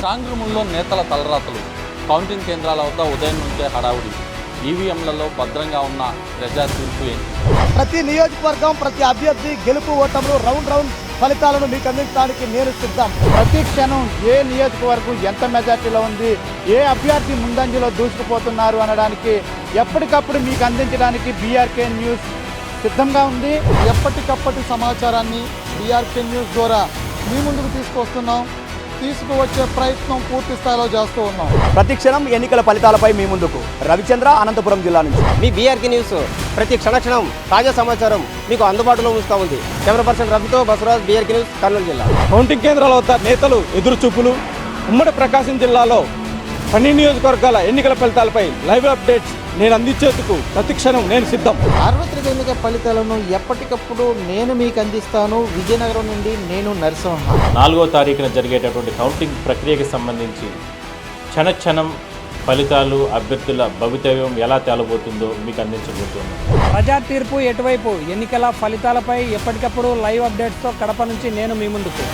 Strong రూముల్లో నేతల తలరాతలు, counting కేంద్రాల వద్ద ఉదయం నుంచే హడావుడి, ఈవీఎంలలో భద్రంగా ఉన్న ప్రజా తీర్పు ఏంటి? ప్రతి నియోజకవర్గం, ప్రతి అభ్యర్థి గెలుపు ఓటములు, రౌండ్ ఫలితాలను మీకు అందించడానికి నేను సిద్ధం. ప్రతి క్షణం ఏ నియోజకవర్గం ఎంత మెజార్టీలో ఉంది, ఏ అభ్యర్థి ముందంజలో దూసుకుపోతున్నారు అనడానికి ఎప్పటికప్పుడు మీకు అందించడానికి బీఆర్కే న్యూస్ సిద్ధంగా ఉంది. ఎప్పటికప్పటి సమాచారాన్ని బీఆర్కే న్యూస్ ద్వారా మీ ముందుకు తీసుకువచ్చే ప్రయత్నం పూర్తి స్థాయిలో చేస్తూ ఉన్నాం. ప్రతి క్షణం ఎన్నికల ఫలితాలపై మీ ముందుకు రవిచంద్ర, అనంతపురం జిల్లా నుంచి. మీ బీఆర్కే న్యూస్ ప్రతి క్షణం తాజా సమాచారం మీకు అందుబాటులో ఉంచుతూ ఉంది. కెమెరా పర్సన్ రవితో బసవరాజ్, బీఆర్కే న్యూస్, కర్నూలు జిల్లా. కౌంటింగ్ కేంద్రాల వద్ద నేతలు ఎదురుచూపులు. ఉమ్మడి ప్రకాశం జిల్లాలో 12 నియోజకవర్గాల ఎన్నికల ఫలితాలపై లైవ్ అప్డేట్స్ నేను అందించేందుకు ప్రతి క్షణం నేను సిద్ధం. సార్వత్రిక ఎన్నికల ఫలితాలను ఎప్పటికప్పుడు నేను మీకు అందిస్తాను. విజయనగరం నుండి నేను నరసింహ. 4వ తారీఖున జరిగేటటువంటి కౌంటింగ్ ప్రక్రియకి సంబంధించి క్షణం ఫలితాలు, అభ్యర్థుల భవితవ్యం ఎలా తేలబోతుందో మీకు అందించబోతున్నాం. ప్రజా తీర్పు ఎటువైపు, ఎన్నికల ఫలితాలపై ఎప్పటికప్పుడు లైవ్ అప్డేట్స్తో కడప నుంచి నేను మీ ముందుకు.